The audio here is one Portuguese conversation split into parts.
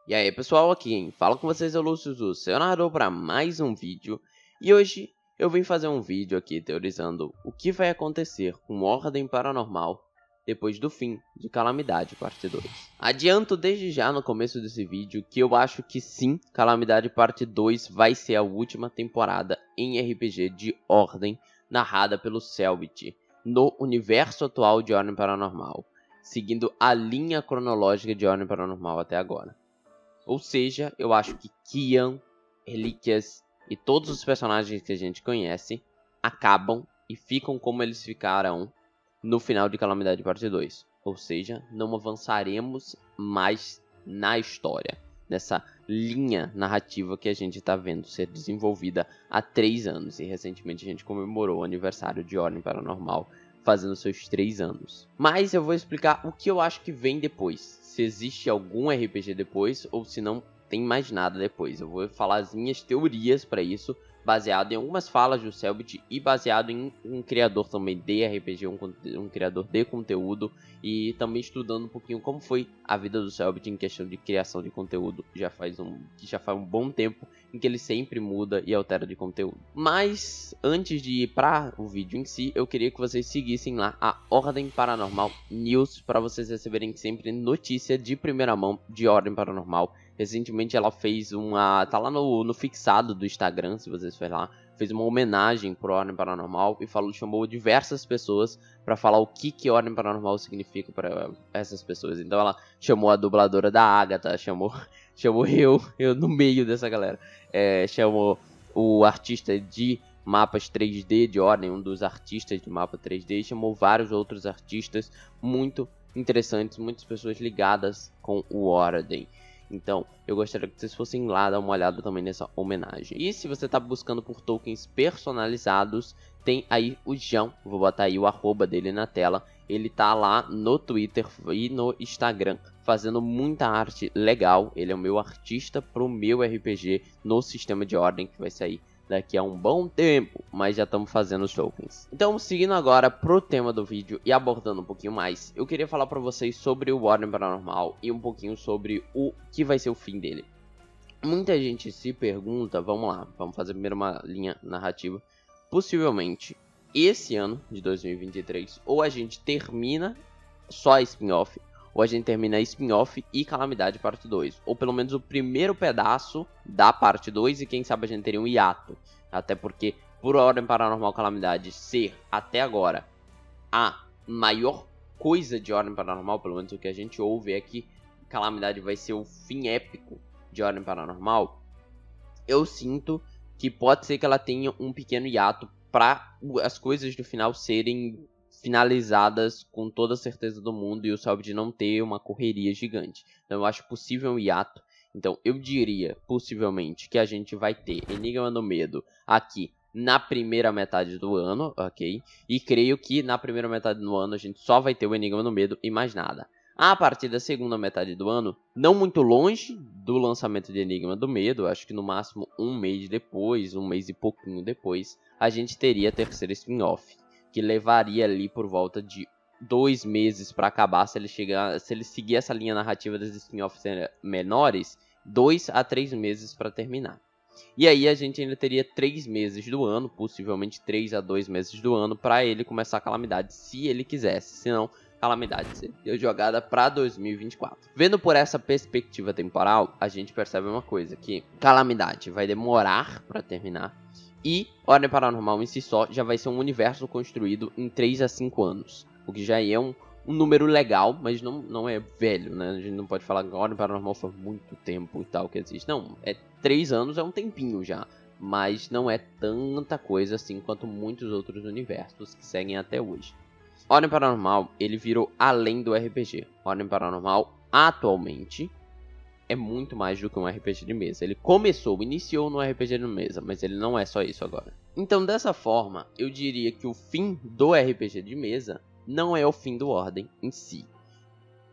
E aí pessoal, aqui quem fala com vocês é o Lúcio, seu narrador para mais um vídeo. E hoje eu vim fazer um vídeo aqui teorizando o que vai acontecer com Ordem Paranormal depois do fim de Calamidade Parte 2. Adianto desde já no começo desse vídeo que eu acho que sim, Calamidade Parte 2 vai ser a última temporada em RPG de Ordem narrada pelo Selbit no universo atual de Ordem Paranormal, seguindo a linha cronológica de Ordem Paranormal até agora. Ou seja, eu acho que Kian, Relíquias e todos os personagens que a gente conhece acabam e ficam como eles ficaram no final de Calamidade Parte 2. Ou seja, não avançaremos mais na história, nessa linha narrativa que a gente está vendo ser desenvolvida há 3 anos. E recentemente a gente comemorou o aniversário de Ordem Paranormal, fazendo seus 3 anos. Mas eu vou explicar o que eu acho que vem depois. Se existe algum RPG depois ou se não tem mais nada depois. Eu vou falar as minhas teorias para isso, baseado em algumas falas do Selbit e baseado em um criador também de RPG, um criador de conteúdo, e também estudando um pouquinho como foi a vida do Selbit em questão de criação de conteúdo. Já faz um bom tempo em que ele sempre muda e altera de conteúdo. Mas antes de ir para o vídeo em si, eu queria que vocês seguissem lá a Ordem Paranormal News para vocês receberem sempre notícia de primeira mão de Ordem Paranormal. Recentemente ela fez tá lá no fixado do Instagram, se vocês forem lá, fez uma homenagem pro Ordem Paranormal e chamou diversas pessoas para falar o que Ordem Paranormal significa para essas pessoas. Então ela chamou a dubladora da Agatha, chamou eu no meio dessa galera, chamou o artista de mapas 3D de Ordem, um dos artistas de mapa 3D, chamou vários outros artistas muito interessantes, muitas pessoas ligadas com o Ordem. Então, eu gostaria que vocês fossem lá dar uma olhada também nessa homenagem. E se você está buscando por tokens personalizados, tem aí o João, vou botar aí o arroba dele na tela. Ele tá lá no Twitter e no Instagram fazendo muita arte legal. Ele é o meu artista pro meu RPG no sistema de Ordem que vai sair daqui a um bom tempo, mas já estamos fazendo os tokens. Então, seguindo agora pro tema do vídeo e abordando um pouquinho mais, eu queria falar para vocês sobre o Ordem Paranormal e um pouquinho sobre o que vai ser o fim dele. Muita gente se pergunta, vamos lá, vamos fazer primeiro uma linha narrativa. Possivelmente, esse ano de 2023, ou a gente termina só a spin-off, ou a gente termina a spin-off e Calamidade Parte 2. Ou pelo menos o primeiro pedaço da Parte 2 e quem sabe a gente teria um hiato. Até porque, por Ordem Paranormal Calamidade ser, até agora, a maior coisa de Ordem Paranormal, pelo menos o que a gente ouve é que Calamidade vai ser o fim épico de Ordem Paranormal, eu sinto que pode ser que ela tenha um pequeno hiato para as coisas do final serem finalizadas com toda a certeza do mundo e o Selbit não ter uma correria gigante. Então eu acho possível um hiato. Então eu diria, possivelmente, que a gente vai ter Enigma do Medo aqui na primeira metade do ano, ok? E creio que na primeira metade do ano a gente só vai ter o Enigma do Medo e mais nada. A partir da segunda metade do ano, não muito longe do lançamento de Enigma do Medo, acho que no máximo um mês depois, um mês e pouquinho depois, a gente teria a terceira spin-off, que levaria ali por volta de 2 meses para acabar, se ele seguir essa linha narrativa das spin-offs menores, 2 a 3 meses para terminar. E aí a gente ainda teria 3 meses do ano, possivelmente 3 a 2 meses do ano, para ele começar a Calamidade, se ele quisesse, senão Calamidade seria jogada para 2024. Vendo por essa perspectiva temporal, a gente percebe uma coisa, que Calamidade vai demorar para terminar, e Ordem Paranormal em si só já vai ser um universo construído em 3 a 5 anos. O que já é um número legal, mas não é velho, né? A gente não pode falar que Ordem Paranormal foi muito tempo e tal que existe. Não, 3 anos é um tempinho já. Mas não é tanta coisa assim quanto muitos outros universos que seguem até hoje. Ordem Paranormal, ele virou além do RPG. Ordem Paranormal, atualmente, é muito mais do que um RPG de mesa. Ele iniciou no RPG de mesa, mas ele não é só isso agora. Então, dessa forma, eu diria que o fim do RPG de mesa não é o fim do Ordem em si.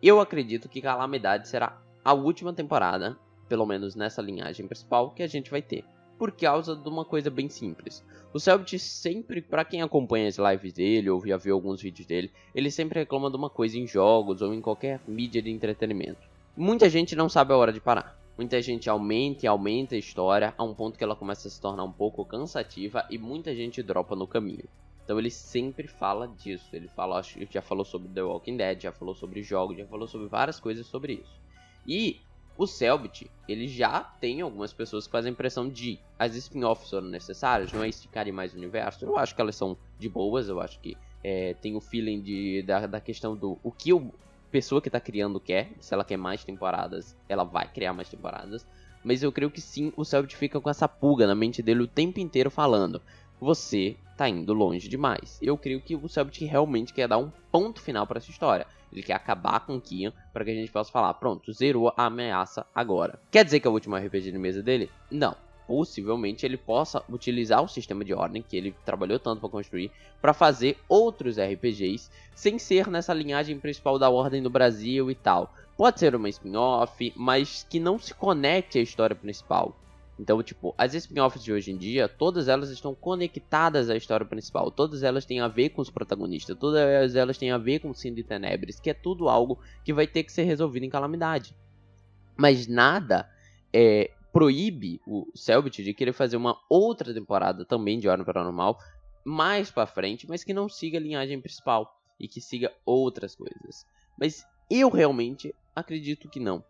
Eu acredito que Calamidade será a última temporada, pelo menos nessa linhagem principal, que a gente vai ter. Por causa de uma coisa bem simples. O Selbit sempre, pra quem acompanha as lives dele, ou já viu alguns vídeos dele, ele sempre reclama de uma coisa em jogos ou em qualquer mídia de entretenimento. Muita gente não sabe a hora de parar. muita gente aumenta e aumenta a história a um ponto que ela começa a se tornar um pouco cansativa e muita gente dropa no caminho. Então ele sempre fala disso, ele fala, acho que já falou sobre The Walking Dead, já falou sobre jogos, já falou sobre várias coisas sobre isso. E o Cellbit, ele já tem algumas pessoas que fazem a impressão de as spin-offs foram necessárias, não é esticarem mais o universo. Eu acho que elas são de boas, eu acho que tem o feeling da questão do o que a pessoa que tá criando quer. Se ela quer mais temporadas, ela vai criar mais temporadas. Mas eu creio que sim, o Cellbit fica com essa pulga na mente dele o tempo inteiro falando: você tá indo longe demais. Eu creio que o Cellbit realmente quer dar um ponto final para essa história. Ele quer acabar com o Kian para que a gente possa falar: pronto, zerou a ameaça agora. Quer dizer que é o último RPG de mesa dele? Não. Possivelmente ele possa utilizar o sistema de ordem que ele trabalhou tanto para construir para fazer outros RPGs sem ser nessa linhagem principal da ordem do Brasil e tal. Pode ser uma spin-off, mas que não se conecte à história principal. Então, tipo, as spin-offs de hoje em dia, todas elas estão conectadas à história principal. Todas elas têm a ver com os protagonistas. Todas elas têm a ver com o Sino de Tenebres, que é tudo algo que vai ter que ser resolvido em Calamidade. Mas nada proíbe o Cellbit de querer fazer uma outra temporada também de Ordem Paranormal mais pra frente, mas que não siga a linhagem principal e que siga outras coisas. Mas eu realmente acredito que não.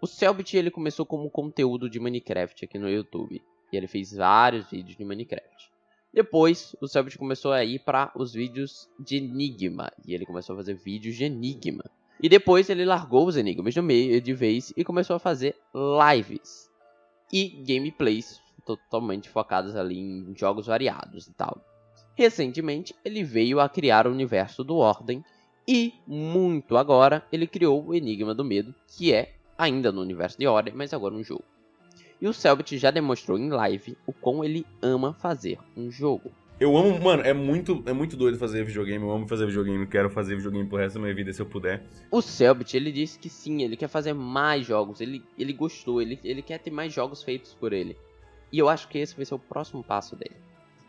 O Cellbit, ele começou como conteúdo de Minecraft aqui no YouTube. E ele fez vários vídeos de Minecraft. Depois, o Cellbit começou a ir para os vídeos de Enigma. E ele começou a fazer vídeos de Enigma. E depois ele largou os Enigmas no meio de vez e começou a fazer lives. E gameplays totalmente focadas ali em jogos variados e tal. Recentemente, ele veio a criar o universo do Ordem. E, muito agora, ele criou o Enigma do Medo, que é ainda no universo de Ordem, mas agora um jogo. E o Cellbit já demonstrou em live o quão ele ama fazer um jogo. Eu amo, mano, é muito doido fazer videogame, eu amo fazer videogame, quero fazer videogame pro resto da minha vida se eu puder. O Cellbit, ele disse que sim, ele quer fazer mais jogos, ele gostou, ele quer ter mais jogos feitos por ele. E eu acho que esse vai ser o próximo passo dele.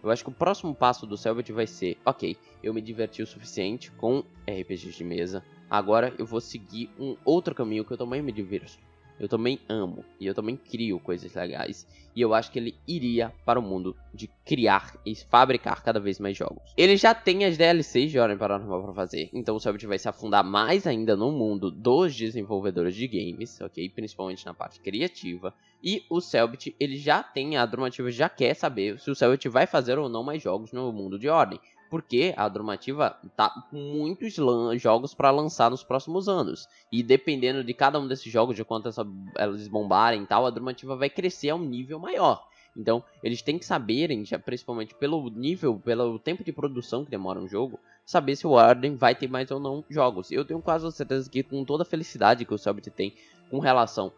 Eu acho que o próximo passo do Cellbit vai ser: ok, eu me diverti o suficiente com RPGs de mesa, agora eu vou seguir um outro caminho que eu também me divirto. Eu também amo e eu também crio coisas legais. E eu acho que ele iria para o mundo de criar e fabricar cada vez mais jogos. Ele já tem as DLCs de Ordem Paranormal para fazer. Então o Cellbit vai se afundar mais ainda no mundo dos desenvolvedores de games, ok? Principalmente na parte criativa. E o Cellbit, ele já tem, a Adromativa já quer saber se o Cellbit vai fazer ou não mais jogos no mundo de Ordem. Porque a Adromativa tá com muitos jogos para lançar nos próximos anos. E dependendo de cada um desses jogos, de quanto elas bombarem e tal, a Adromativa vai crescer a um nível maior. Então, eles têm que saberem, já, principalmente pelo nível, pelo tempo de produção que demora um jogo, saber se o Ordem vai ter mais ou não jogos. Eu tenho quase certeza que, com toda a felicidade que o Cellbit tem com relação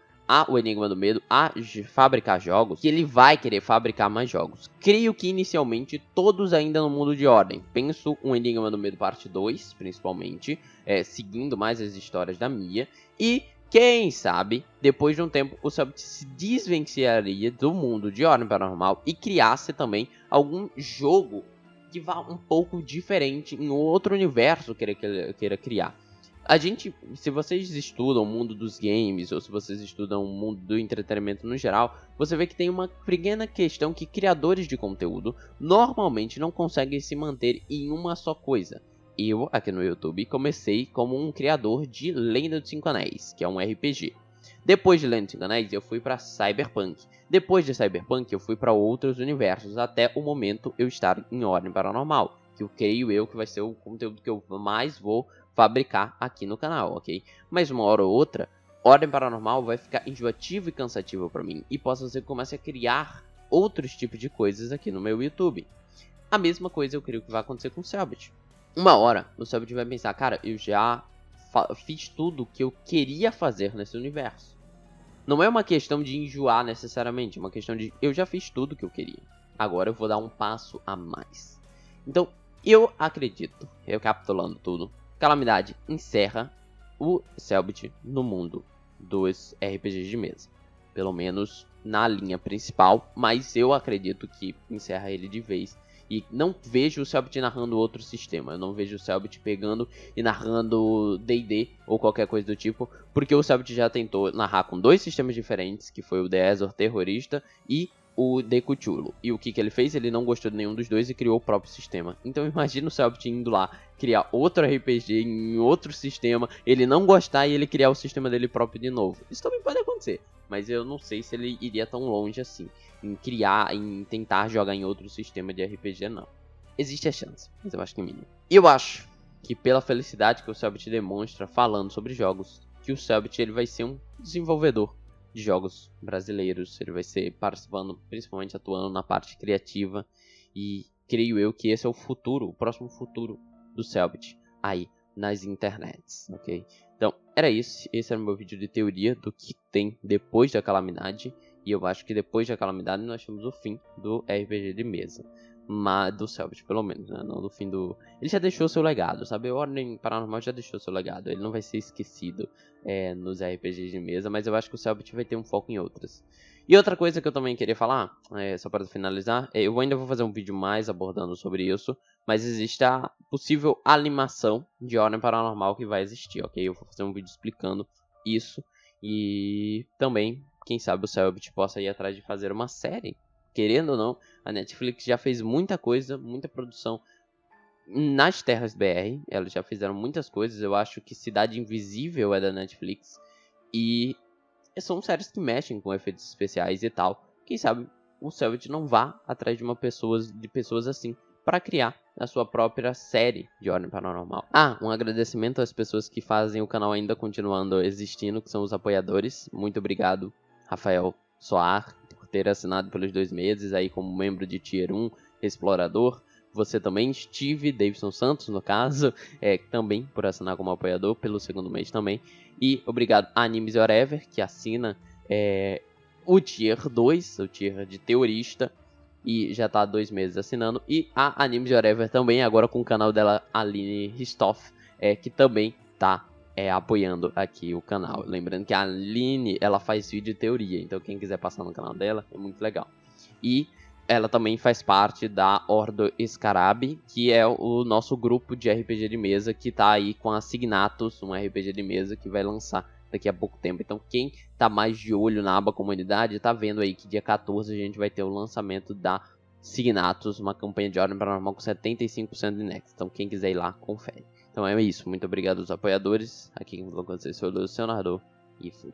o Enigma do Medo, a fabricar jogos, que ele vai querer fabricar mais jogos. Creio que inicialmente todos ainda no mundo de Ordem. Penso um Enigma do Medo parte 2, principalmente, seguindo mais as histórias da Mia. E quem sabe, depois de um tempo, o Cellbit se desvencilharia do mundo de Ordem Paranormal e criasse também algum jogo que vá um pouco diferente em outro universo que ele queira criar. A gente, se vocês estudam o mundo dos games, ou se vocês estudam o mundo do entretenimento no geral, você vê que tem uma pequena questão que criadores de conteúdo normalmente não conseguem se manter em uma só coisa. Eu, aqui no YouTube, comecei como um criador de Lenda dos 5 Anéis, que é um RPG. Depois de Lenda dos 5 Anéis, eu fui para Cyberpunk. Depois de Cyberpunk, eu fui para outros universos, até o momento eu estar em Ordem Paranormal, que eu creio que vai ser o conteúdo que eu mais vou fabricar aqui no canal, ok? Mas uma hora ou outra, Ordem Paranormal vai ficar enjoativo e cansativo para mim. E posso ser que comece a criar outros tipos de coisas aqui no meu YouTube. A mesma coisa eu creio que vai acontecer com o Cellbit. Uma hora, o Cellbit vai pensar: cara, eu já fiz tudo que eu queria fazer nesse universo. Não é uma questão de enjoar necessariamente, é uma questão de eu já fiz tudo que eu queria. Agora eu vou dar um passo a mais. Então, eu acredito, recapitulando tudo, Calamidade encerra o Cellbit no mundo dos RPGs de mesa. Pelo menos na linha principal, mas eu acredito que encerra ele de vez. E não vejo o Cellbit narrando outro sistema. Eu não vejo o Cellbit pegando e narrando D&D ou qualquer coisa do tipo. Porque o Cellbit já tentou narrar com 2 sistemas diferentes, que foi o The Azor Terrorista e o The Cthulhu. E o que ele fez? Ele não gostou de nenhum dos dois e criou o próprio sistema. Então imagina o Cellbit indo lá criar outro RPG em outro sistema, ele não gostar e ele criar o sistema dele próprio de novo. Isso também pode acontecer, mas eu não sei se ele iria tão longe assim em criar, em tentar jogar em outro sistema de RPG, não. Existe a chance, mas eu acho que é mínimo. E eu acho que pela felicidade que o Cellbit demonstra falando sobre jogos, que o Cellbit ele vai ser um desenvolvedor de jogos brasileiros, ele vai ser participando, principalmente atuando na parte criativa, e creio eu que esse é o futuro, o próximo futuro do Cellbit aí nas internets, ok? Então, era isso, esse era o meu vídeo de teoria do que tem depois da calamidade, e eu acho que depois da calamidade nós temos o fim do RPG de mesa, mas do Cellbit pelo menos, né? Não do fim do... Ele já deixou seu legado, sabe? O Ordem Paranormal já deixou seu legado, ele não vai ser esquecido nos RPGs de mesa, mas eu acho que o Cellbit vai ter um foco em outras. E outra coisa que eu também queria falar, só para finalizar, eu ainda vou fazer um vídeo mais abordando sobre isso, mas existe a possível animação de Ordem Paranormal que vai existir, ok? Eu vou fazer um vídeo explicando isso, e também, quem sabe o Cellbit possa ir atrás de fazer uma série. Querendo ou não, a Netflix já fez muita coisa, muita produção nas terras BR, elas já fizeram muitas coisas. Eu acho que Cidade Invisível é da Netflix, e são séries que mexem com efeitos especiais e tal. Quem sabe o Cellbit não vá atrás de pessoas assim para criar a sua própria série de Ordem Paranormal. Um agradecimento às pessoas que fazem o canal ainda continuando existindo, que são os apoiadores. Muito obrigado, Rafael Soar, por ter assinado pelos 2 meses aí como membro de Tier 1 Explorador. Você também, Steve Davidson Santos, no caso, também por assinar como apoiador pelo 2º mês também. E obrigado a Animes Whatever, que assina o Tier 2, o Tier de Teorista, e já tá há 2 meses assinando. E a Animes Whatever também, agora com o canal dela, Aline Ristoff, que também tá apoiando aqui o canal. Lembrando que a Aline, ela faz vídeo de teoria, então quem quiser passar no canal dela, é muito legal. E ela também faz parte da Ordo Scarab, que é o nosso grupo de RPG de mesa, que tá aí com a Signatus, um RPG de mesa que vai lançar daqui a pouco tempo. Então quem tá mais de olho na aba comunidade, tá vendo aí que dia 14 a gente vai ter o lançamento da Signatus, uma campanha de Ordem Paranormal com 75% de Next. Então quem quiser ir lá, confere. Então é isso, muito obrigado aos apoiadores. Aqui quem falou com vocês foi o Leonardo, e fui.